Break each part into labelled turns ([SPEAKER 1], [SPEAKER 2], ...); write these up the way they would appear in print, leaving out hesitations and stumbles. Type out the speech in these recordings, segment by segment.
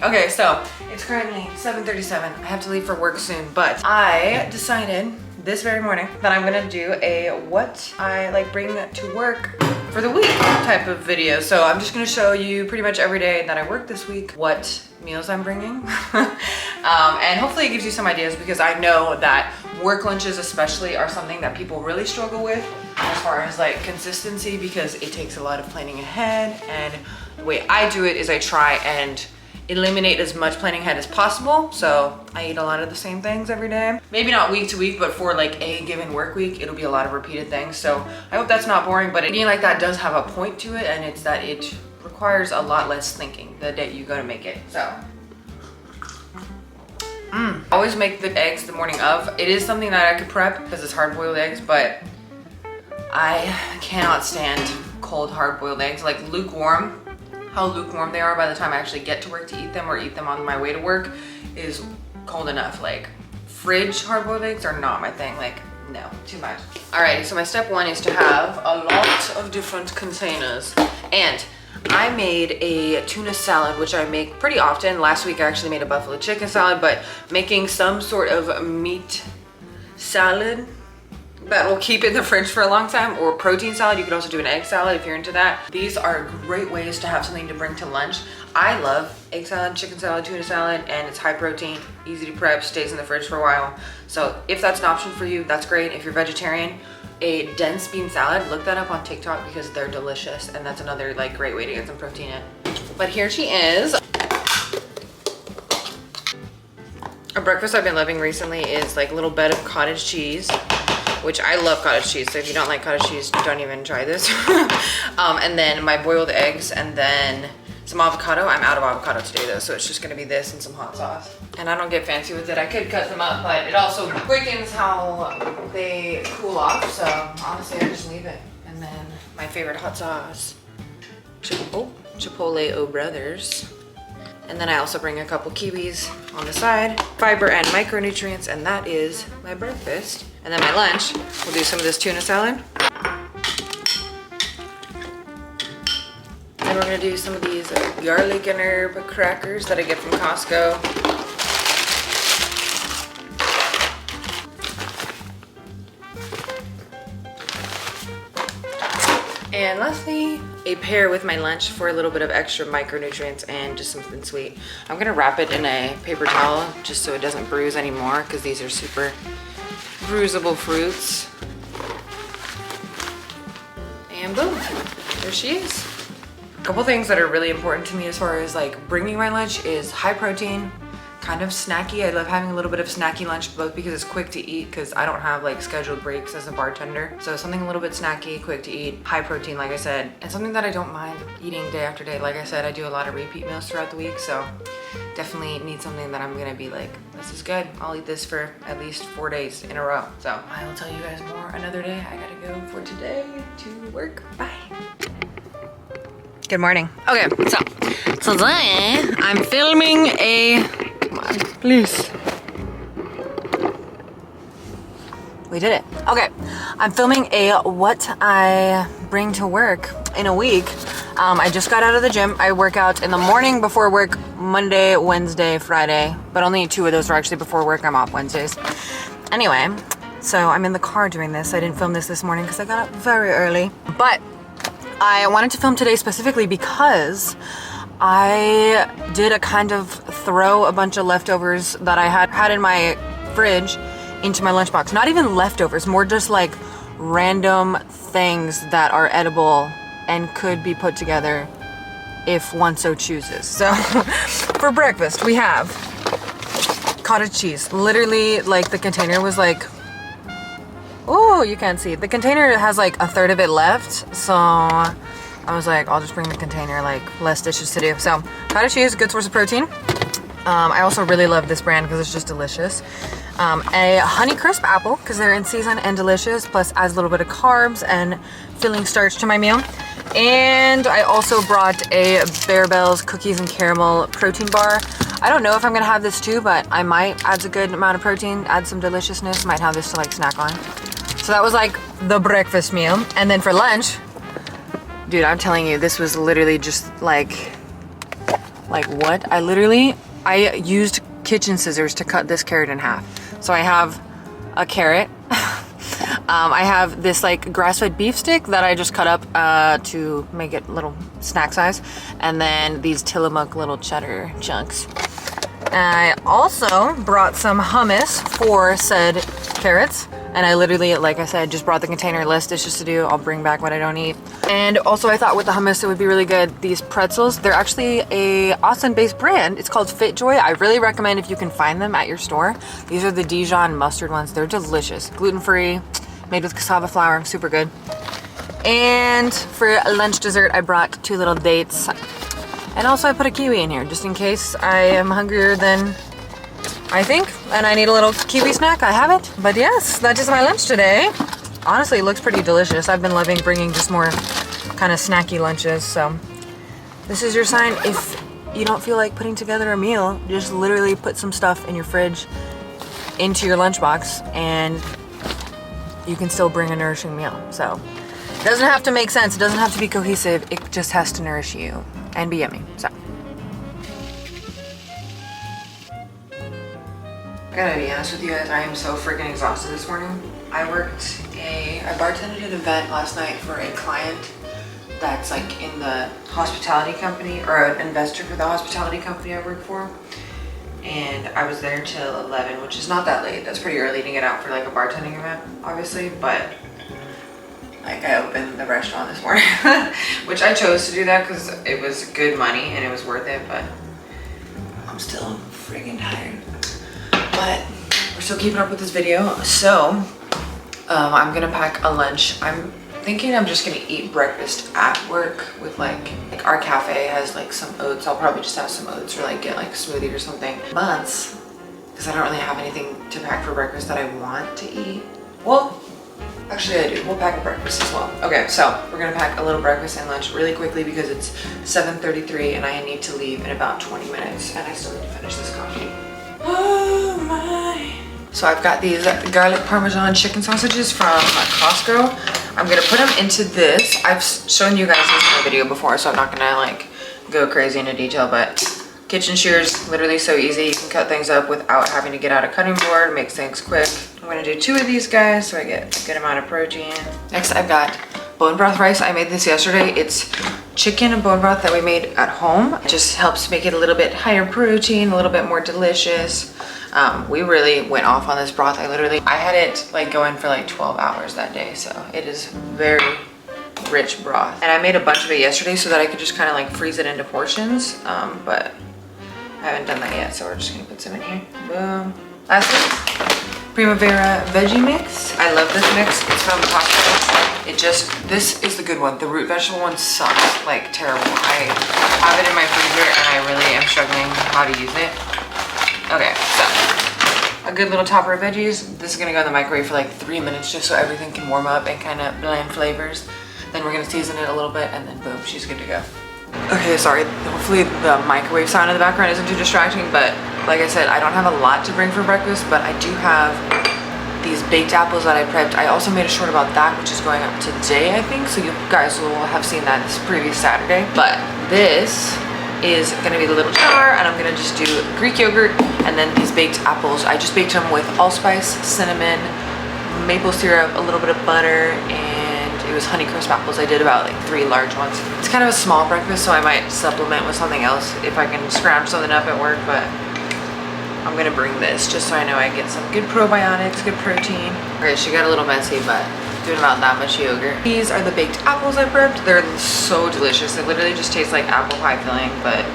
[SPEAKER 1] Okay, so it's currently 7:37. I have to leave for work soon, but I decided this very morning that I'm gonna do a what I like bring to work for the week type of video. So I'm just gonna show you pretty much every day that I work this week what meals I'm bringing. And hopefully it gives you some ideas, because I know that work lunches especially are something that people really struggle with as far as like consistency, because it takes a lot of planning ahead. And the way I do it is I try and eliminate as much planning ahead as possible. So I eat a lot of the same things every day. Maybe not week to week, but for like a given work week, it'll be a lot of repeated things. So I hope that's not boring, but eating like that does have a point to it, and it's that it requires a lot less thinking the day you go to make it. So I always make the eggs the morning of. It is something that I could prep because it's hard-boiled eggs, but I cannot stand cold hard-boiled eggs. Like lukewarm, how lukewarm they are by the time I actually get to work to eat them, or eat them on my way to work, is cold enough. Like fridge hard-boiled eggs are not my thing. Like, no, too much. Alright, so my step one is to have a lot of different containers. And I made a tuna salad, which I make pretty often. Last week I actually made a buffalo chicken salad, but making some sort of meat salad that will keep in the fridge for a long time, or protein salad. You could also do an egg salad if you're into that. These are great ways to have something to bring to lunch. I love egg salad, chicken salad, tuna salad, and it's high protein, easy to prep, stays in the fridge for a while. So if that's an option for you, that's great. If you're vegetarian, a dense bean salad, look that up on TikTok because they're delicious, and that's another like great way to get some protein in. But here she is. A breakfast I've been loving recently is like a little bed of cottage cheese, which I love cottage cheese, so if you don't like cottage cheese, don't even try this. And then my boiled eggs, and then some avocado. I'm out of avocado today though, so it's just gonna be this and some hot sauce. And I don't get fancy with it. I could cut them up, but it also quickens how they cool off, so honestly I just leave it. And then my favorite hot sauce, Chipotle O Brothers. And then I also bring a couple kiwis on the side, fiber and micronutrients, and that is my breakfast. And then my lunch, we'll do some of this tuna salad. And we're gonna do some of these garlic and herb crackers that I get from Costco. And lastly, a pear with my lunch for a little bit of extra micronutrients and just something sweet. I'm gonna wrap it in a paper towel just so it doesn't bruise anymore, because these are super bruisable fruits. And boom, there she is. A couple things that are really important to me as far as like bringing my lunch is high protein, kind of snacky. I love having a little bit of snacky lunch, both because it's quick to eat, because I don't have like scheduled breaks as a bartender. So something a little bit snacky, quick to eat, high protein, like I said, and something that I don't mind eating day after day. Like I said, I do a lot of repeat meals throughout the week, so definitely need something that I'm gonna be like, this is good. I'll eat this for at least 4 days in a row. So I will tell you guys more another day. I gotta go for today to work. Bye. Good morning. Okay, so today I'm filming a, come on, please. We did it. Okay, I'm filming a what I bring to work in a week. I just got out of the gym. I work out in the morning before work, Monday, Wednesday, Friday, but only 2 of those are actually before work. I'm off Wednesdays. Anyway, so I'm in the car doing this. I didn't film this morning because I got up very early, but I wanted to film today specifically because I did a kind of throw a bunch of leftovers that I had in my fridge into my lunchbox. Not even leftovers, more just like random things that are edible and could be put together if one so chooses. So for breakfast we have cottage cheese. Literally, like the container was like, oh, you can't see. The container has like a third of it left, so I was like, I'll just bring the container, like less dishes to do. So cottage cheese, good source of protein. I also really love this brand because it's just delicious. A Honeycrisp apple because they're in season and delicious, plus adds a little bit of carbs and filling starch to my meal. And I also brought a Bear Bells cookies and caramel protein bar. I don't know if I'm gonna have this too, but I might. Adds a good amount of protein, adds some deliciousness. Might have this to like snack on. So that was like the breakfast meal. And then for lunch, dude, I'm telling you, this was literally just like Like what? I used kitchen scissors to cut this carrot in half. So I have a carrot. I have this like grass-fed beef stick that I just cut up to make it little snack size. And then these Tillamook little cheddar chunks. I also brought some hummus for said carrots. And I literally, like I said, just brought the container list. It's just to do, I'll bring back what I don't eat. And also I thought with the hummus, it would be really good. These pretzels, they're actually a Austin-based brand. It's called FitJoy. I really recommend if you can find them at your store. These are the Dijon mustard ones. They're delicious. Gluten-free, made with cassava flour, super good. And for lunch dessert, I brought 2 little dates. And also I put a kiwi in here just in case I am hungrier than I think, and I need a little kiwi snack. I have it, but yes, that is my lunch today. Honestly, it looks pretty delicious. I've been loving bringing just more kind of snacky lunches, so this is your sign. If you don't feel like putting together a meal, just literally put some stuff in your fridge into your lunchbox, and you can still bring a nourishing meal. So it doesn't have to make sense. It doesn't have to be cohesive. It just has to nourish you and be yummy. So. I gotta be honest with you guys, I am so freaking exhausted this morning. I bartended at an event last night for a client that's like in the hospitality company, or an investor for the hospitality company I work for. And I was there till 11, which is not that late. That's pretty early to get out for like a bartending event, obviously, but like I opened the restaurant this morning, which I chose to do that because it was good money and it was worth it, but I'm still freaking tired. But we're still keeping up with this video. So I'm gonna pack a lunch. I'm thinking I'm just gonna eat breakfast at work with like our cafe has like some oats. I'll probably just have some oats or like get like a smoothie or something. But because I don't really have anything to pack for breakfast that I want to eat. Well, actually I do. We'll pack a breakfast as well. Okay, so we're gonna pack a little breakfast and lunch really quickly because it's 7:33 and I need to leave in about 20 minutes and I still need to finish this coffee. Oh my. So I've got these garlic parmesan chicken sausages from Costco. I'm gonna put them into this. I've shown you guys this in a video before, so I'm not gonna like go crazy into detail, but kitchen shears, literally so easy. You can cut things up without having to get out a cutting board, makes things quick. I'm gonna do 2 of these guys so I get a good amount of protein. Next I've got bone broth rice. I made this yesterday. It's chicken and bone broth that we made at home. It just helps make it a little bit higher protein, a little bit more delicious. We really went off on this broth. I had it like going for like 12 hours that day. So it is very rich broth. And I made a bunch of it yesterday so that I could just kind of like freeze it into portions. But I haven't done that yet. So we're just gonna put some in here. Boom. Lastly, Primavera veggie mix. I love this mix. It's from Costco. This is the good one. The root vegetable one sucks, like terrible. I have it in my freezer and I really am struggling how to use it. Okay, so a good little topper of veggies. This is gonna go in the microwave for like 3 minutes just so everything can warm up and kind of blend flavors. Then we're gonna season it a little bit and then boom, she's good to go. Okay, sorry, hopefully the microwave sound in the background isn't too distracting, but like I said, I don't have a lot to bring for breakfast, but I do have these baked apples that I prepped. I also made a short about that, which is going up today, I think, so you guys will have seen that this previous Saturday. But this is gonna be the little jar, and I'm gonna just do Greek yogurt and then these baked apples. I just baked them with allspice, cinnamon, maple syrup, a little bit of butter, and it was Honeycrisp apples. I did about like 3 large ones. It's kind of a small breakfast, so I might supplement with something else if I can scrounge something up at work, but I'm gonna bring this just so I know I get some good probiotics, good protein. Okay, she got a little messy, but doing about that much yogurt. These are the baked apples I prepped. They're so delicious. They literally just taste like apple pie filling, but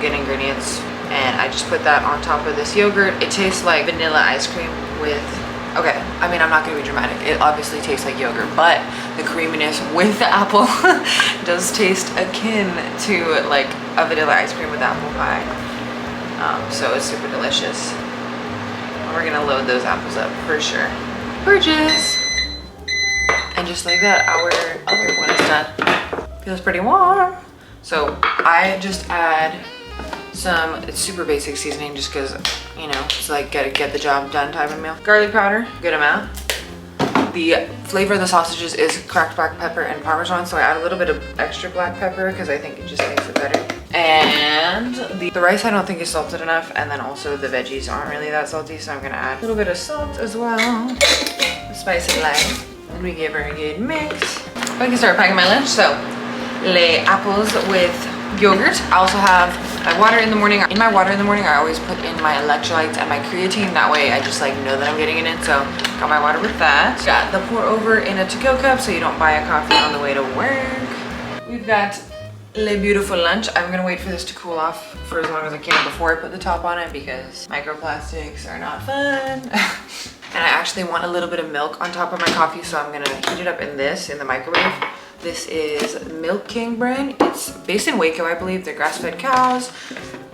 [SPEAKER 1] good ingredients. And I just put that on top of this yogurt. It tastes like vanilla ice cream with, okay, I mean, I'm not gonna be dramatic. It obviously tastes like yogurt, but the creaminess with the apple does taste akin to like a vanilla ice cream with apple pie. So it's super delicious. And we're gonna load those apples up for sure. Purchase! And just like that, our other one is done. Feels pretty warm. So I just add some, it's super basic seasoning just cause, you know, it's like get the job done type of meal. Garlic powder, good amount. The flavor of the sausages is cracked black pepper and Parmesan, so I add a little bit of extra black pepper because I think it just makes it better. And the rice I don't think is salted enough, and then also the veggies aren't really that salty, so I'm gonna add a little bit of salt as well. Spice it light. And we give her a good mix. I can start packing my lunch. So, lay apples with yogurt. I also have my water in the morning. In my water in the morning, I always put in my electrolytes and my creatine. That way I just like know that I'm getting it in. So got my water with that. Got the pour over in a to-go cup so you don't buy a coffee on the way to work. We've got Le beautiful lunch. I'm gonna wait for this to cool off for as long as I can before I put the top on it because microplastics are not fun. And I actually want a little bit of milk on top of my coffee, so I'm gonna heat it up in the microwave. This is Milk King brand. It's based in Waco, I believe. They're grass-fed cows.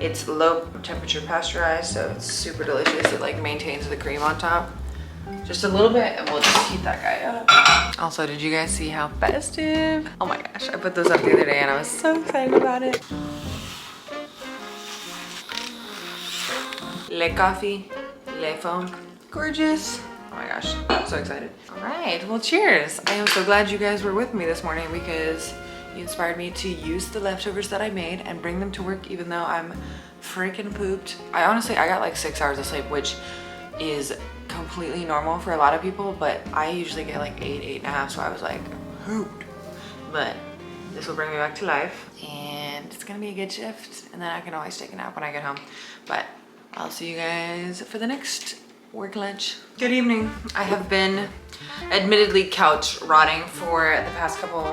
[SPEAKER 1] It's low temperature pasteurized, so it's super delicious. It like maintains the cream on top. Just a little bit, and we'll just heat that guy up. Also, did you guys see how festive? Oh my gosh, I put those up the other day and I was so excited about it. Le coffee, le foam, gorgeous. Oh my gosh, I'm so excited. All right, well cheers. I am so glad you guys were with me this morning because you inspired me to use the leftovers that I made and bring them to work even though I'm freaking pooped. I got like 6 hours of sleep, which is completely normal for a lot of people, but I usually get like 8.5, so I was like pooped. But this will bring me back to life and it's gonna be a good shift, and then I can always take a nap when I get home. But I'll see you guys for the next work lunch. Good evening. I have been admittedly couch rotting for the past couple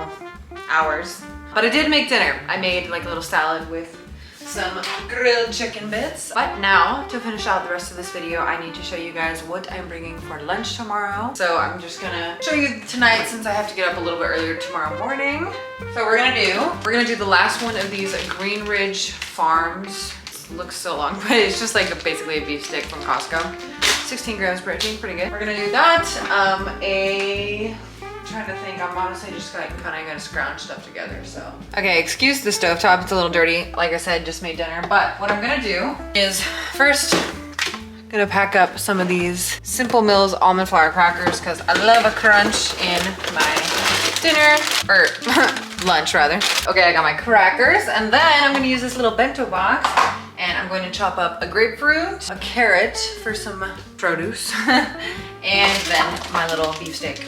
[SPEAKER 1] hours, but I did make dinner. I made like a little salad with some grilled chicken bits. But now, to finish out the rest of this video, I need to show you guys what I'm bringing for lunch tomorrow. So I'm just gonna show you tonight since I have to get up a little bit earlier tomorrow morning. So we're gonna do the last one of these Green Ridge Farms. It looks so long, but it's just like basically a beef stick from Costco. 16 grams protein, pretty good. We're gonna do that. Trying to think, I'm honestly just like kind of gonna scrounge stuff together, so. Okay, excuse the stovetop, it's a little dirty. Like I said, just made dinner, but what I'm gonna do is first, gonna pack up some of these Simple Mills almond flour crackers because I love a crunch in my dinner, or lunch rather. Okay, I got my crackers, and then I'm gonna use this little bento box, and I'm going to chop up a grapefruit, a carrot for some produce, and then my little beef steak.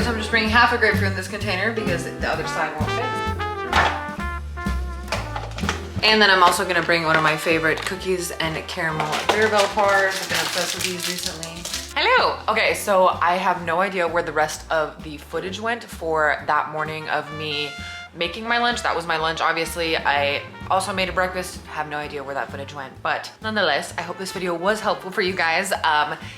[SPEAKER 1] I'm just bringing half a grapefruit in this container because the other side won't fit. And then I'm also gonna bring one of my favorite cookies and caramel Mirabelle bars. I've been obsessed with these recently. Hello! Okay, so I have no idea where the rest of the footage went for that morning of me making my lunch. That was my lunch, obviously. I also made a breakfast. Have no idea where that footage went, but nonetheless, I hope this video was helpful for you guys.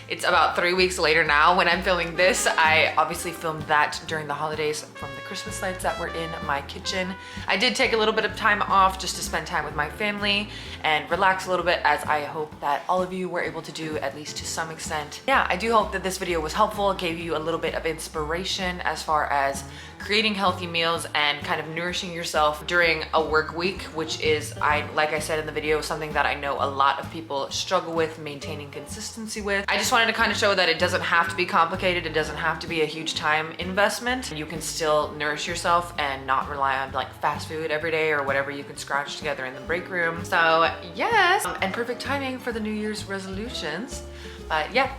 [SPEAKER 1] It's about 3 weeks later now when I'm filming this. I obviously filmed that during the holidays from the Christmas lights that were in my kitchen. I did take a little bit of time off just to spend time with my family and relax a little bit, as I hope that all of you were able to do, at least to some extent. Yeah, I do hope that this video was helpful, gave you a little bit of inspiration as far as creating healthy meals and kind of nourishing yourself during a work week, which is, like I said in the video, something that I know a lot of people struggle with maintaining consistency with. I just wanted to kind of show that it doesn't have to be complicated. It doesn't have to be a huge time investment. You can still nourish yourself and not rely on like fast food every day or whatever you can scratch together in the break room. So yes, and perfect timing for the New Year's resolutions. But yeah,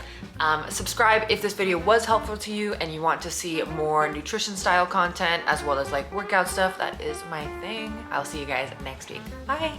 [SPEAKER 1] subscribe if this video was helpful to you and you want to see more nutrition style content as well as like workout stuff. That is my thing. I'll see you guys next week. Bye.